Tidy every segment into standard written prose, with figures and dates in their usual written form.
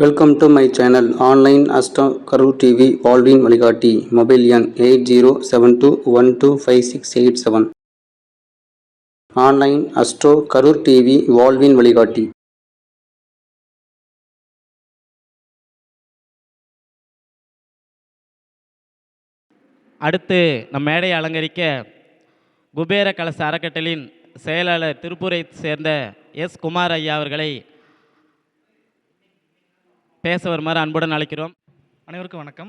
Welcome to my channel online astro Karur TV வாழ்வின் வழிகாட்டி. Mobile எண் 8072125687. ஆன்லைன் அஸ்ட்ரோ கரூர் டிவி வாழ்வின் வழிகாட்டி. அடுத்து நம் மேடையை அலங்கரிக்க குபேர கலச அறக்கட்டளின் செயலாளர் திருப்பூரை சேர்ந்த எஸ் குமார் ஐயா அவர்களை பேச வருமாறு அன்புடன் அழைக்கிறோம். அனைவருக்கும் வணக்கம்.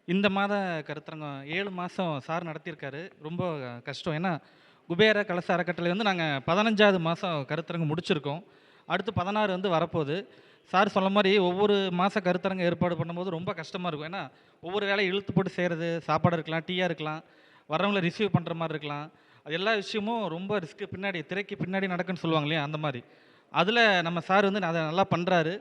இந்த மாத கருத்தரங்கம் 7 மாதம் சார் நடத்தியிருக்காரு. ரொம்ப கஷ்டம். ஏன்னா குபேர கலச அறக்கட்டளை நாங்கள் 15வது மாதம் கருத்தரங்கம் முடிச்சிருக்கோம். அடுத்து 16 வரப்போகுது. சார் சொன்ன மாதிரி ஒவ்வொரு மாத கருத்தரங்கம் ஏற்பாடு பண்ணும்போது ரொம்ப கஷ்டமாக இருக்கும். ஏன்னா ஒவ்வொரு வேலையை இழுத்து போட்டு செய்கிறது, சாப்பாடு இருக்கலாம், டீயாக இருக்கலாம், வர்றவங்களை ரிசீவ் பண்ணுற மாதிரி இருக்கலாம். அது எல்லா விஷயமும் ரொம்ப ரிஸ்க்கு, பின்னாடி திரைக்கு பின்னாடி நடக்குன்னு சொல்லுவாங்க இல்லையா, அந்த மாதிரி. அதில் நம்ம சார் அதை நல்லா பண்ணுறாரு.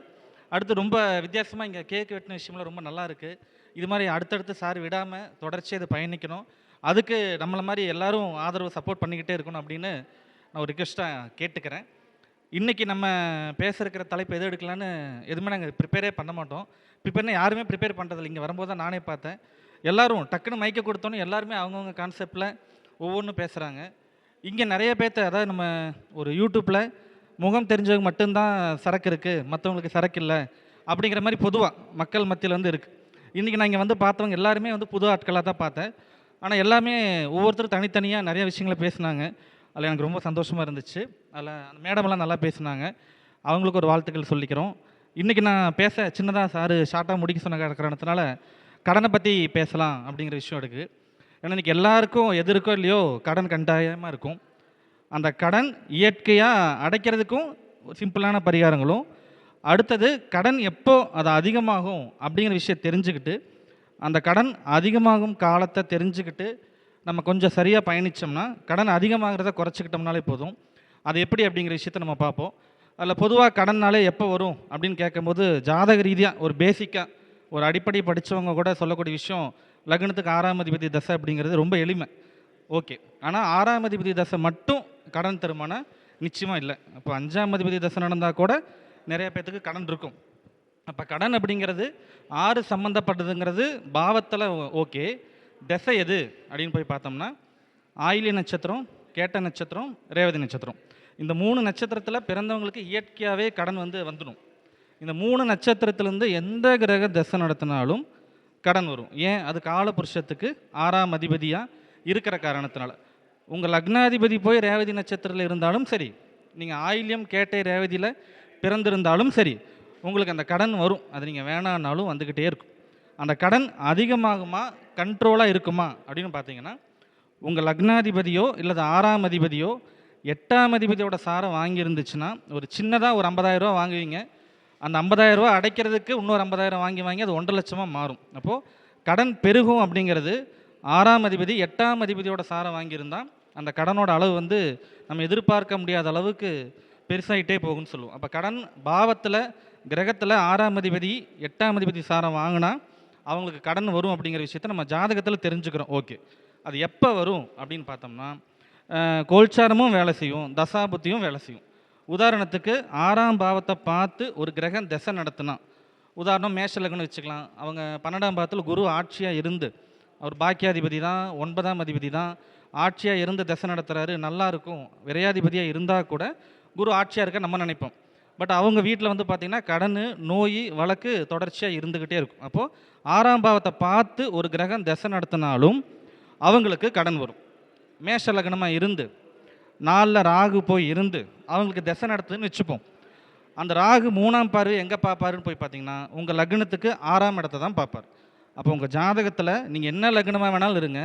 அடுத்து ரொம்ப வித்தியாசமாக இங்கே கேக் வெட்டின விஷயம்லாம் ரொம்ப நல்லா இருக்குது. இது மாதிரி அடுத்தடுத்து சார் விடாமல் தொடர்ச்சியாக இதை பயணிக்கணும். அதுக்கு நம்மளை மாதிரி எல்லோரும் ஆதரவு சப்போர்ட் பண்ணிக்கிட்டே இருக்கணும் அப்படின்னு நான் ஒரு ரிக்வெஸ்ட்டாக கேட்டுக்கிறேன். இன்றைக்கி நம்ம பேச இருக்கிற தலைப்பு எது எடுக்கலான்னு எதுவுமே நாங்கள் ப்ரிப்பேரே பண்ண மாட்டோம். ப்ரிப்பேர்னா யாருமே ப்ரிப்பேர் பண்ணுறதில்ல. இங்கே வரும்போது தான் நானே பார்த்தேன். எல்லோரும் டக்குன்னு மைக்கை கொடுத்தோன்னே எல்லாருமே அவங்கவுங்க கான்செப்டில் ஒவ்வொன்றும் பேசுகிறாங்க. இங்கே நிறைய பேர்த்த, அதாவது நம்ம ஒரு யூடியூப்பில் முகம் தெரிஞ்சவங்க மட்டும்தான் சரக்கு இருக்குது, மற்றவங்களுக்கு சரக்கு இல்லை அப்படிங்கிற மாதிரி பொதுவாக மக்கள் மத்தியில் இருக்குது. இன்றைக்கி நான் இங்கே பார்த்தவங்க எல்லாருமே புது ஆட்களாக தான் பார்த்தேன். ஆனால் எல்லாமே ஒவ்வொருத்தரும் தனித்தனியாக நிறைய விஷயங்களை பேசினாங்க. அதில் எனக்கு ரொம்ப சந்தோஷமாக இருந்துச்சு. அதில் அந்த மேடமெல்லாம் நல்லா பேசினாங்க. அவங்களுக்கு ஒரு வாழ்த்துக்கள் சொல்லிக்கிறோம். இன்றைக்கி நான் பேச சின்னதாக சார் ஷார்ட்டாக முடிக்க சொன்ன காரணத்தினால கடனை பற்றி பேசலாம் அப்படிங்கிற விஷயம் இருக்குது. ஏன்னா இன்றைக்கி எல்லாருக்கும் எது இருக்கோ இல்லையோ கடன் கட்டாயமாக இருக்கும். அந்த கடன் இயற்கையாக அடைக்கிறதுக்கும் சிம்பிளான பரிகாரங்களும், அடுத்தது கடன் எப்போ அது அதிகமாகும் அப்படிங்கிற விஷயம் தெரிஞ்சுக்கிட்டு, அந்த கடன் அதிகமாகும் காலத்தை தெரிஞ்சுக்கிட்டு நம்ம கொஞ்சம் சரியாக பயணித்தோம்னா கடன் அதிகமாகிறத குறைச்சிக்கிட்டோம்னாலே போதும். அது எப்படி அப்படிங்கிற விஷயத்தை நம்ம பார்ப்போம். அதில் பொதுவாக கடன்னாலே எப்போ வரும் அப்படின்னு கேட்கும்போது ஜாதக ரீதியாக ஒரு பேசிக்காக ஒரு அடிப்படை படித்தவங்க கூட சொல்லக்கூடிய விஷயம், லக்னத்துக்கு 6ஆம் அதிபதி தசை அப்படிங்கிறது ரொம்ப எளிமை. ஓகே. ஆனால் 6ஆம் அதிபதி தசை மட்டும் கடன் தருமானா நிச்சயமாக இல்லை. அப்போ 5ஆம் அதிபதி தசை நடந்தால் கூட நிறைய பேர்த்துக்கு கடன் இருக்கும். அப்போ கடன் அப்படிங்கிறது 6 சம்மந்தப்பட்டதுங்கிறது பாவத்தில் ஓகே. தசை எது அப்படின்னு போய் பார்த்தோம்னா ஆயில்ய நட்சத்திரம், கேட்ட நட்சத்திரம், ரேவதி நட்சத்திரம். இந்த 3 நட்சத்திரத்தில் பிறந்தவங்களுக்கு இயற்கையாகவே கடன் வந்துடும். இந்த 3 நட்சத்திரத்துலேருந்து எந்த கிரக தசை நடத்தினாலும் கடன் வரும். ஏன்? அது காலபுருஷத்துக்கு 6ஆம் அதிபதியாக இருக்கிற காரணத்தினால. உங்கள் லக்னாதிபதி போய் ரேவதி நட்சத்திரத்தில் இருந்தாலும் சரி, நீங்கள் ஆயில்யம் கேட்டை ரேவதியில் பிறந்திருந்தாலும் சரி, உங்களுக்கு அந்த கடன் வரும். அது நீங்கள் வேணான்னாலும் வந்துக்கிட்டே இருக்கும். அந்த கடன் அதிகமாகுமா கண்ட்ரோலாக இருக்குமா அப்படின்னு பார்த்தீங்கன்னா, உங்கள் லக்னாதிபதியோ இல்லது 6ஆம் அதிபதியோ 8ஆம் அதிபதியோட சாரம் வாங்கியிருந்துச்சுன்னா ஒரு சின்னதாக ஒரு 50,000 ரூபா வாங்குவீங்க. அந்த 50,000 ரூபா அடைக்கிறதுக்கு இன்னொரு 50,000 வாங்கி அது 1,50,000 லட்சமாக மாறும். அப்போது கடன் பெருகும் அப்படிங்கிறது 6ஆம் அதிபதி 8ஆம் அதிபதியோட சாரம் வாங்கியிருந்தால் அந்த கடனோட அளவு நம்ம எதிர்பார்க்க முடியாத அளவுக்கு பெருசாகிட்டே போகும்னு சொல்லுவோம். அப்போ கடன் பாவத்தில் கிரகத்தில் 6ஆம் அதிபதி 8ஆம் அதிபதி சாரம் வாங்கினா அவங்களுக்கு கடன் வரும் அப்படிங்கிற விஷயத்தை நம்ம ஜாதகத்தில் தெரிஞ்சுக்கிறோம். ஓகே, அது எப்போ வரும் அப்படின்னு பார்த்தோம்னா கோல்சாரமும் வேலை செய்யும், தசாபுத்தியும் வேலை செய்யும். உதாரணத்துக்கு 6ஆம் பாவத்தை பார்த்து ஒரு கிரகம் தசை நடத்தினா, உதாரணம் மேஷ லக்னம் வச்சுக்கலாம். அவங்க 12ஆம் பாவத்தில் குரு ஆட்சியாக இருந்து, அவர் பாக்கியாதிபதி தான், 9ஆம் அதிபதி தான், ஆட்சியாக இருந்து தசை நடத்துகிறாரு, நல்லா இருக்கும். விரையாதிபதியாக இருந்தால் கூட குரு ஆட்சியாக இருக்க நம்ம நினைப்போம். பட் அவங்க வீட்டில் பார்த்திங்கன்னா கடன், நோய், வழக்கு தொடர்ச்சியாக இருந்துக்கிட்டே இருக்கும். அப்போது 6ஆம் பாவத்தை பார்த்து ஒரு கிரகம் தசை நடத்தினாலும் அவங்களுக்கு கடன் வரும். மேஷ லக்னமாக இருந்து 4ல் ராகு போய் இருந்து அவங்களுக்கு தசை நடத்துதுன்னு வச்சுப்போம். அந்த ராகு 3ஆம் பார்வை எங்கே பார்ப்பாருன்னு போய் பார்த்தீங்கன்னா உங்கள் லக்னத்துக்கு 6ஆம் இடத்தை தான் பார்ப்பார். அப்போ உங்கள் ஜாதகத்தில் நீங்கள் என்ன லக்னமாக வேணாலும் இருங்க,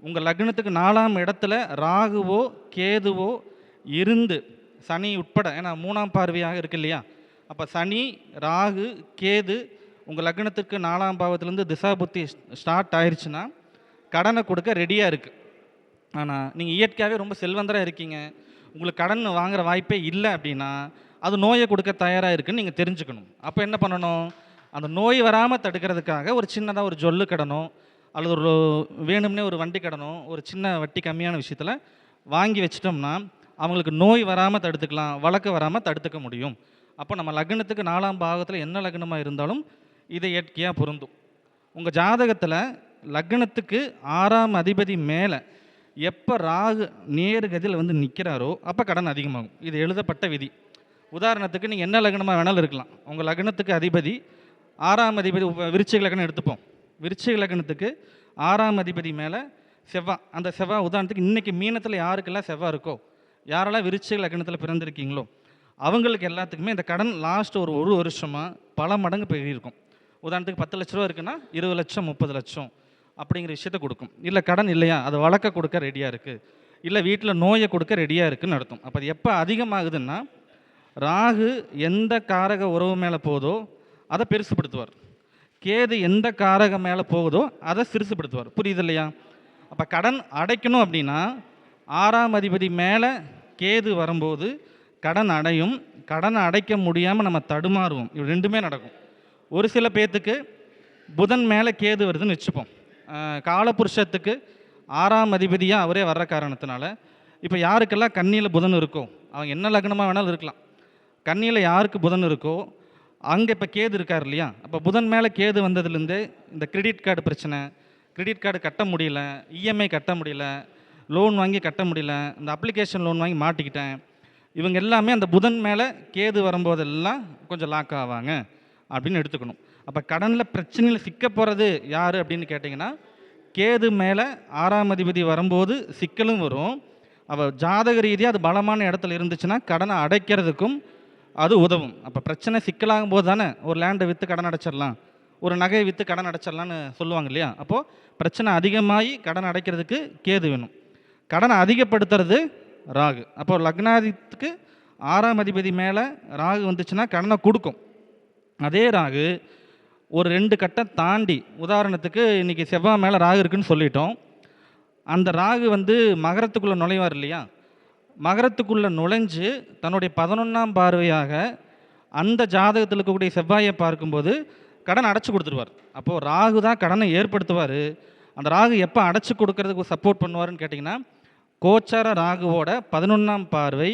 உங்கள் லக்னத்துக்கு 4ஆம் இடத்துல ராகுவோ கேதுவோ இருந்து, சனி உட்பட, ஏன்னா 3ஆம் பார்வையாக இருக்கு இல்லையா, அப்போ சனி, ராகு, கேது உங்கள் லக்னத்துக்கு 4ஆம் பாவத்திலேருந்து திசாபுத்தி ஸ்டார்ட் ஆயிடுச்சுன்னா கடனை கொடுக்க ரெடியாக இருக்குது. ஆனால் நீங்கள் இயற்கையாகவே ரொம்ப செல்வந்தராக இருக்கீங்க, உங்களுக்கு கடன் வாங்குகிற வாய்ப்பே இல்லை அப்படின்னா அது நோயை கொடுக்க தயாராக இருக்குன்னு நீங்கள் தெரிஞ்சுக்கணும். அப்போ என்ன பண்ணணும்? அந்த நோய் வராமல் தடுக்கிறதுக்காக ஒரு சின்னதாக ஒரு ஜொல்லு கடனோ அல்லது ஒரு வேணும்னே ஒரு வண்டி கடனோ ஒரு சின்ன வட்டி கம்மியான விஷயத்தில் வாங்கி வச்சிட்டோம்னா அவங்களுக்கு நோய் வராமல் தடுத்துக்கலாம், வழக்கு வராமல் தடுத்துக்க முடியும். அப்போ நம்ம லக்னத்துக்கு 4ஆம் பாகத்தில் என்ன லக்னமாக இருந்தாலும் இதை இயற்கையாக பொருந்தும். உங்கள் ஜாதகத்தில் லக்னத்துக்கு 6ஆம் அதிபதி மேலே எப்போ ராகு நேர்கதியில் வந்து நிற்கிறாரோ அப்போ கடன் அதிகமாகும். இது எழுதப்பட்ட விதி. உதாரணத்துக்கு நீங்கள் என்ன லக்னமாக வேணாலும் இருக்கலாம். உங்கள் லக்னத்துக்கு அதிபதி 6ஆம் அதிபதி, விருச்சிக லக்னம் எடுத்துப்போம். விருச்சிக லக்னத்துக்கு 6ஆம் அதிபதி மேலே செவ்வாய். அந்த செவ்வாய் உதாரணத்துக்கு இன்றைக்கி மீனத்தில் யாருக்கெல்லாம் செவ்வாய் இருக்கோ, யாரெல்லாம் விருச்சிக லக்னத்தில் பிறந்திருக்கீங்களோ அவங்களுக்கு எல்லாத்துக்குமே இந்த கடன் லாஸ்ட் ஒரு வருஷமாக பல மடங்கு பெருகிருக்கும். உதாரணத்துக்கு 10 லட்ச ரூபா இருக்குன்னா 20 லட்சம் 30 லட்சம் அப்படிங்கிற விஷயத்த கொடுக்கும். இல்லை கடன் இல்லையா, அதை வழக்க கொடுக்க ரெடியாக இருக்குது, இல்லை வீட்டில் நோயை கொடுக்க ரெடியாக இருக்குதுன்னு அர்த்தம். அப்போ அது எப்போ அதிகமாகுதுன்னா, ராகு எந்த காரக உறவு மேலே போதோ அதை பெருசுப்படுத்துவார், கேது எந்த காரக மேலே போகுதோ அதை சிறுசுப்படுத்துவார். புரியுது இல்லையா? அப்போ கடன் அடைக்கணும் அப்படின்னா 6ஆம் அதிபதி மேலே கேது வரும்போது கடன் அடையும். கடனை அடைக்க முடியாமல் நம்ம தடுமாறுவோம். இது ரெண்டுமே நடக்கும். ஒரு சில பேர்த்துக்கு புதன் மேலே கேது வருதுன்னு வச்சுப்போம். காலபுருஷத்துக்கு 6ஆம் அதிபதியாக அவரே வர்ற காரணத்தினால இப்போ யாருக்கெல்லாம் கன்னியில் புதன் இருக்கோ, அவங்க என்ன லக்னமாக வேணாலும் இருக்கலாம், கன்னியில் யாருக்கு புதன் இருக்கோ அங்கே இப்போ கேது இருக்கார் இல்லையா? அப்போ புதன் மேலே கேது வந்ததுலேருந்து இந்த கிரெடிட் கார்டு பிரச்சனை, கிரெடிட் கார்டு கட்ட முடியல, இஎம்ஐ கட்ட முடியல, லோன் வாங்கி கட்ட முடியல, இந்த அப்ளிகேஷன் லோன் வாங்கி மாட்டிக்கிட்டேன், இவங்க எல்லாமே அந்த புதன் மேலே கேது வரும்போதெல்லாம் கொஞ்சம் லாக் ஆவாங்க அப்படின்னு எடுத்துக்கணும். அப்போ கடனில் பிரச்சனையில் சிக்க போகிறது யார் அப்படின்னு கேட்டிங்கன்னா, கேது மேலே 6ஆம் அதிபதி வரும்போது சிக்கலும் வரும். அவள் ஜாதக ரீதியாக அது பலமான இடத்துல இருந்துச்சுன்னா கடனை அடைக்கிறதுக்கும் அது உதவும். அப்போ பிரச்சனை சிக்கலாகும் போது தானே ஒரு லேண்டை விற்று கடன் அடைச்சிடலாம், ஒரு நகையை விற்று கடன் அடைச்சிடலான்னு சொல்லுவாங்க இல்லையா? அப்போது பிரச்சனை அதிகமாகி கடன் அடைக்கிறதுக்கு கேது வேணும். கடனை அதிகப்படுத்துறது ராகு. அப்போ லக்னாதித்துக்கு 6ஆம் அதிபதி மேலே ராகு வந்துச்சுன்னா கடனை கொடுக்கும். அதே ராகு ஒரு 2 கட்டம் தாண்டி, உதாரணத்துக்கு இன்றைக்கி செவ்வாய் மேலே ராகு இருக்குன்னு சொல்லிட்டோம், அந்த ராகு வந்து மகரத்துக்குள்ளே நுழைவார் இல்லையா? மகரத்துக்குள்ளே நுழைஞ்சு தன்னுடைய 11ஆம் பார்வையாக அந்த ஜாதகத்தில் இருக்கக்கூடிய செவ்வாயை பார்க்கும்போது கடன் அடைச்சி கொடுத்துருவார். அப்போது ராகு தான் கடனை ஏற்படுத்துவார். அந்த ராகு எப்போ அடைச்சி கொடுக்கறதுக்கு சப்போர்ட் பண்ணுவார்னு கேட்டிங்கன்னா, கோச்சார ராகுவோட 11ஆம் பார்வை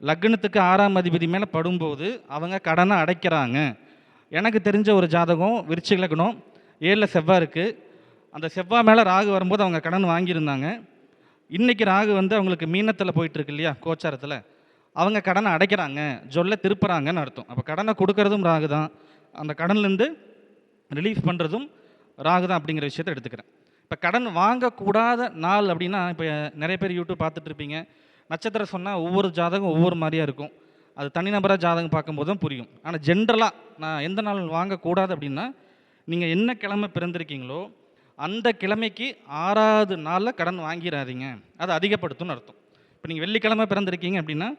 லக்னத்துக்கு 6ஆம் அதிபதி மேலே படும்போது அவங்க கடனை அடைக்கிறாங்க. எனக்கு தெரிஞ்ச ஒரு ஜாதகம் விருச்சிக லக்னம், 7ல் செவ்வாய் இருக்குது. அந்த செவ்வாய் மேலே ராகு வரும்போது அவங்க கடன் வாங்கியிருந்தாங்க. இன்றைக்கி ராகு வந்து அவங்களுக்கு மீனத்தில் போயிட்டுருக்கு இல்லையா, கோச்சாரத்தில், அவங்க கடனை அடைக்கிறாங்க, சொல்ல திருப்புறாங்கன்னு அர்த்தம். அப்போ கடனை கொடுக்கறதும் ராகு தான், அந்த கடன்லேருந்து ரிலீஃப் பண்ணுறதும் ராகு தான் அப்படிங்கிற விஷயத்தை எடுத்துக்கிறேன். இப்போ கடன் வாங்கக்கூடாத நாள் அப்படின்னா, இப்போ நிறைய பேர் யூடியூப் பார்த்துட்ருப்பீங்க, நட்சத்திரம் சொன்னால் ஒவ்வொரு ஜாதகம் ஒவ்வொரு மாதிரியாக இருக்கும். அது தனிநபராக ஜாதகம் பார்க்கும்போது தான் புரியும். ஆனால் ஜென்ரலாக நான் எந்த நாள் வாங்கக்கூடாது அப்படின்னா, நீங்கள் என்ன கிழமை பிறந்திருக்கீங்களோ அந்த கிழமைக்கு 6வது நாளில் கடன் வாங்கிடாதீங்க, அது அதிகப்படுத்தும்னு அர்த்தம். இப்போ நீங்கள் வெள்ளிக்கிழமை பிறந்திருக்கீங்க அப்படின்னா,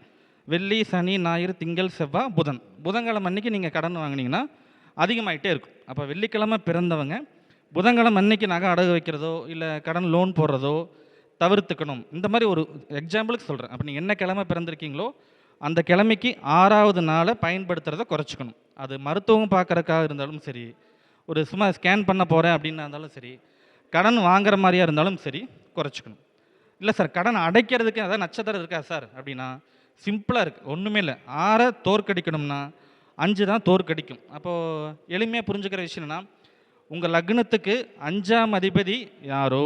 வெள்ளி சனி ஞாயிறு திங்கள் செவ்வாய் புதன், புதன்கிழமை அன்னைக்கு நீங்கள் கடன் வாங்கினீங்கன்னா அதிகமாகிட்டே இருக்கும். அப்போ வெள்ளிக்கிழமை பிறந்தவங்க புதன்கிழமை அன்னைக்கு நகை அடகு வைக்கிறதோ இல்லை கடன் லோன் போடுறதோ தவிர்த்துக்கணும். இந்த மாதிரி ஒரு எக்ஸாம்பிளுக்கு சொல்கிறேன். அப்போ நீங்கள் என்ன கிழமை பிறந்திருக்கீங்களோ அந்த கிழமைக்கு 6வது நாளை பயன்படுத்துகிறத குறைச்சிக்கணும். அது மருத்துவம் பார்க்குறக்காக இருந்தாலும் சரி, ஒரு சும்மா ஸ்கேன் பண்ண போகிறேன் அப்படின்னா இருந்தாலும் சரி, கடன் வாங்குற மாதிரியாக இருந்தாலும் சரி, குறைச்சிக்கணும். இல்லை சார் கடன் அடைக்கிறதுக்கு அதாவது நட்சத்திரம் இருக்கா சார் அப்படின்னா, சிம்பிளாக இருக்குது, ஒன்றுமே இல்லை. 6 தோற்கடிக்கணும்னா 5 தான் தோற்கடிக்கும். அப்போது எளிமையாக புரிஞ்சுக்கிற விஷயம் என்னன்னா, உங்கள் லக்னத்துக்கு 5ஆம் அதிபதி யாரோ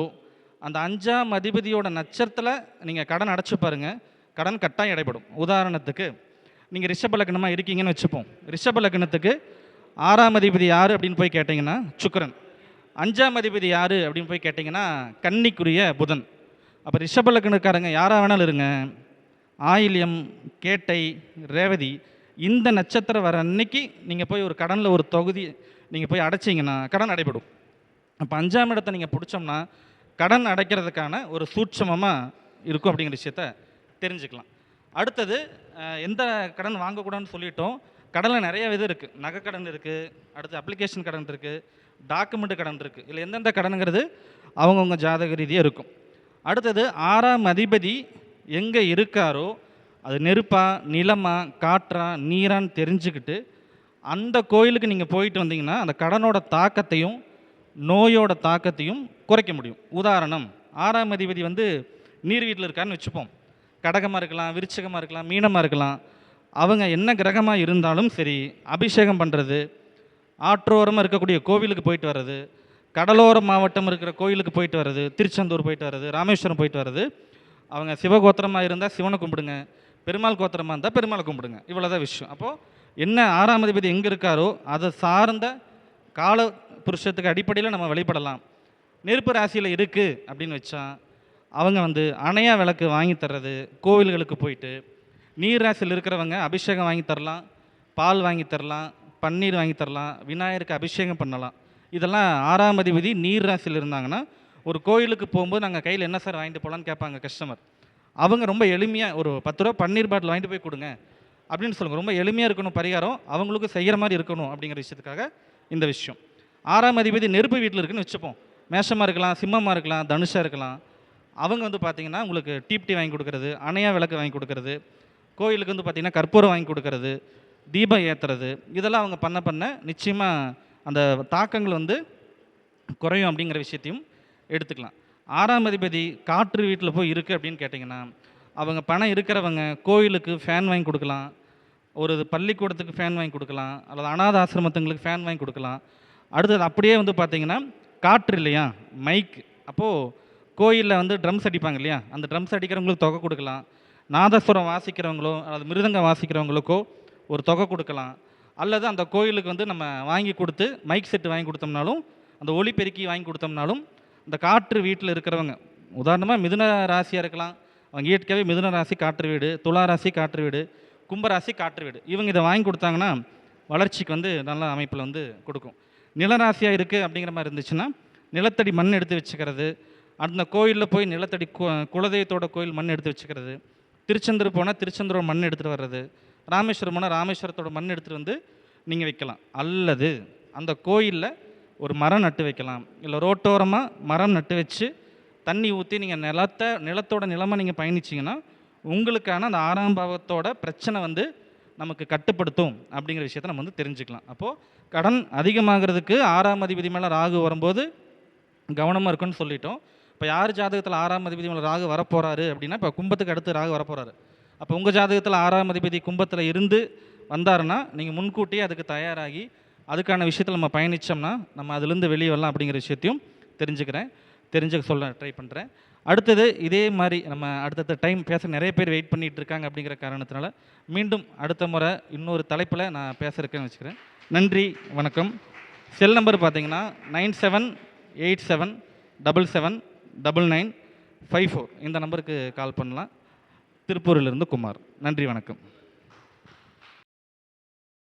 அந்த 5ஆம் அதிபதியோட நட்சத்திரத்தில் நீங்கள் கடன் அடைச்சி பாருங்கள், கடன் கட்டாயம் இடைப்படும். உதாரணத்துக்கு நீங்கள் ரிஷப லக்னமாக இருக்கீங்கன்னு வச்சுப்போம். ரிஷப லக்னத்துக்கு 6ஆம் அதிபதி யார் அப்படின்னு போய் கேட்டிங்கன்னா சுக்கிரன், 5ஆம் அதிபதி யார் அப்படின்னு போய் கேட்டிங்கன்னா கன்னிக்குரிய புதன். அப்போ ரிஷப லக்னக்காரங்க யாராக வேணாலும் இருங்க, ஆயில்யம், கேட்டை, ரேவதி, இந்த நட்சத்திரம் வர அன்னைக்கு நீங்கள் போய் ஒரு கடனில் ஒரு தொகுதி நீங்கள் போய் அடைச்சிங்கன்னா கடன் அடைபடும். அப்போ 5ஆம் இடத்தை நீங்கள் பிடிச்சோம்னா கடன் அடைக்கிறதுக்கான ஒரு சூட்சமமாக இருக்கும் அப்படிங்கிற விஷயத்த தெரிஞ்சுக்கலாம். அடுத்தது எந்த கடன் வாங்கக்கூடாதுன்னு சொல்லிட்டோம். கடனில் நிறைய விதம் இருக்குது. நகை கடன் இருக்குது, அடுத்து அப்ளிகேஷன் கடன் இருக்குது, டாக்குமெண்ட் கடன் இருக்குது. இல்லை எந்தெந்த கடனுங்கிறது அவங்கவுங்க ஜாதக ரீதியாக இருக்கும். அடுத்தது 6ஆம் அதிபதி எங்கே இருக்காரோ அது நெருப்பா நிலமா காற்றா நீரான்னு தெரிஞ்சுக்கிட்டு அந்த கோயிலுக்கு நீங்கள் போயிட்டு வந்தீங்கன்னா அந்த கடனோட தாக்கத்தையும் நோயோட தாக்கத்தையும் குறைக்க முடியும். உதாரணம், 6ஆம் அதிபதி வந்து நீர் வீட்டில் இருக்காருன்னு வச்சுப்போம். கடகமாக இருக்கலாம், விருச்சிகமாக இருக்கலாம், மீனமாக இருக்கலாம். அவங்க என்ன கிரகமாக இருந்தாலும் சரி, அபிஷேகம் பண்ணுறது, ஆற்றோரமாக இருக்கக்கூடிய கோவிலுக்கு போயிட்டு வர்றது, கடலோர மாவட்டம் இருக்கிற கோயிலுக்கு போயிட்டு வர்றது, திருச்செந்தூர் போயிட்டு வர்றது, ராமேஸ்வரம் போயிட்டு வர்றது, அவங்க சிவகோத்திரமாக இருந்தால் சிவனை கும்பிடுங்க, பெருமாள் கோத்திரமாக இருந்தால் பெருமாளை கும்பிடுங்க. இவ்வளோதான் விஷயம். அப்போது என்ன 6ஆம் அதிபதி எங்கே இருக்காரோ அதை சார்ந்த கால புருஷத்துக்கு அடிப்படையில் நம்ம வழிபடலாம். நெருப்பு ராசியில் இருக்குது அப்படின்னு வச்சா அவங்க வந்து அணையா விளக்கு வாங்கி தர்றது, கோவில்களுக்கு போயிட்டு, நீர் ராசியில் இருக்கிறவங்க அபிஷேகம் வாங்கி தரலாம், பால் வாங்கி தரலாம், பன்னீர் வாங்கி தரலாம், விநாயகருக்கு அபிஷேகம் பண்ணலாம். இதெல்லாம் 6ஆம் அதிபதி நீர் ராசியில் இருந்தாங்கன்னா, ஒரு கோயிலுக்கு போகும்போது நாங்கள் கையில் என்ன சார் வாங்கிட்டு போகலான்னு கேட்பாங்க கஸ்டமர். அவங்க ரொம்ப எளிமையாக ஒரு 10 ரூபா பன்னீர் பாட்டில் வாங்கிட்டு போய் கொடுங்க அப்படின்னு சொல்லுங்கள். ரொம்ப எளிமையாக இருக்கணும் பரிகாரம், அவங்களுக்கு செய்கிற மாதிரி இருக்கணும் அப்படிங்கிற விஷயத்துக்காக இந்த விஷயம். 6ஆம் அதிபதி நெருப்பு வீட்டில் இருக்குன்னு வச்சுப்போம். மேஷமாக இருக்கலாம், சிம்மமாக இருக்கலாம், தனுஷாக இருக்கலாம். அவங்க வந்து பார்த்திங்கன்னா உங்களுக்கு டீப்டி வாங்கி கொடுக்கறது, அணையா விளக்கு வாங்கி கொடுக்கறது, கோயிலுக்கு வந்து பார்த்திங்கன்னா கற்பூரம் வாங்கி கொடுக்கறது, தீபம் ஏற்றுறது, இதெல்லாம் அவங்க பண்ண நிச்சயமாக அந்த தாக்கங்கள் வந்து குறையும் அப்படிங்கிற விஷயத்தையும் எடுத்துக்கலாம். 6ஆம் அதிபதி காற்று வீட்டில் போய் இருக்குது அப்படின்னு கேட்டிங்கன்னா, அவங்க பணம் இருக்கிறவங்க கோயிலுக்கு ஃபேன் வாங்கி கொடுக்கலாம், ஒரு பள்ளிக்கூடத்துக்கு ஃபேன் வாங்கி கொடுக்கலாம், அல்லது அனாத ஆசிரமத்துங்களுக்கு ஃபேன் வாங்கி கொடுக்கலாம். அடுத்தது அப்படியே வந்து பார்த்திங்கன்னா காற்று இல்லையா, மைக். அப்போது கோயிலில் வந்து ட்ரம்ஸ் அடிப்பாங்க இல்லையா, அந்த ட்ரம்ஸ் அடிக்கிறவங்களுக்கு தொகை கொடுக்கலாம். நாதஸ்வரம் வாசிக்கிறவங்களோ அல்லது மிருதங்கம் வாசிக்கிறவங்களுக்கோ ஒரு தொகை கொடுக்கலாம். அல்லது அந்த கோயிலுக்கு வந்து நம்ம வாங்கி கொடுத்து மைக் செட்டு வாங்கி கொடுத்தோம்னாலும், அந்த ஒலிபெருக்கி வாங்கி கொடுத்தோம்னாலும், இந்த காற்று வீட்டில் இருக்கிறவங்க, உதாரணமாக மிதுன ராசியாக இருக்கலாம், அவங்க இயற்கையாகவே மிதுன ராசி காற்று வீடு, துலா ராசி காற்று வீடு, கும்பராசி காற்று வீடு, இவங்க இதை வாங்கி கொடுத்தாங்கன்னா வளர்ச்சிக்கு வந்து நல்ல அமைப்பில் வந்து கொடுக்கும். நிலராசியாக இருக்குது அப்படிங்கிற மாதிரி இருந்துச்சுன்னா நிலத்தடி மண் எடுத்து வச்சுக்கிறது, அந்த கோயிலில் போய் நிலத்தடி குலதெய்வத்தோட கோயில் மண் எடுத்து வச்சுக்கிறது, திருச்செந்தூர் போனால் திருச்செந்தூரோட மண் எடுத்துகிட்டு வர்றது, ராமேஸ்வரம் போனால் ராமேஸ்வரத்தோட மண் எடுத்துகிட்டு வந்து நீங்கள் வைக்கலாம். அல்லது அந்த கோயிலில் ஒரு மரம் நட்டு வைக்கலாம். இல்லை ரோட்டோரமாக மரம் நட்டு வச்சு தண்ணி ஊற்றி நீங்கள் நிலத்தோட நிலமாக நீங்கள் பயணிச்சிங்கன்னா உங்களுக்கான அந்த 6ஆம் பாவத்தோட பிரச்சனை வந்து நமக்கு கட்டுப்படுத்தும் அப்படிங்கிற விஷயத்தை நம்ம வந்து தெரிஞ்சுக்கலாம். அப்போது கடன் அதிகமாகிறதுக்கு 6ஆம் அதிபதி மேலே ராகு வரும்போது கவனமாக இருக்குன்னு சொல்லிட்டோம். இப்போ யார் ஜாதகத்தில் 6ஆம் அதிபதி மேலே ராகு வரப்போகிறாரு அப்படின்னா, இப்போ கும்பத்துக்கு அடுத்து ராகு வரப்போகிறாரு. அப்போ உங்கள் ஜாதகத்தில் 6ஆம் அதிபதி கும்பத்தில் இருந்து வந்தாருன்னா நீங்கள் முன்கூட்டியே அதுக்கு தயாராகி அதுக்கான விஷயத்தில் நம்ம பயணித்தோம்னா நம்ம அதுலேருந்து வெளியே வரலாம் அப்படிங்கிற விஷயத்தையும் தெரிஞ்சுக்க சொல்ல ட்ரை பண்ணுறேன். அடுத்தது இதே மாதிரி நம்ம அடுத்தடுத்த டைம் பேச நிறைய பேர் வெயிட் பண்ணிகிட்டு இருக்காங்க அப்படிங்கிற காரணத்தினால மீண்டும் அடுத்த முறை இன்னொரு தலைப்பில் நான் பேசுகிறேன்னு வச்சுக்கிறேன். நன்றி, வணக்கம். செல் நம்பர் பார்த்தீங்கன்னா 9787779954 இந்த நம்பருக்கு கால் பண்ணலாம். திருப்பூரிலிருந்து குமார். நன்றி, வணக்கம்.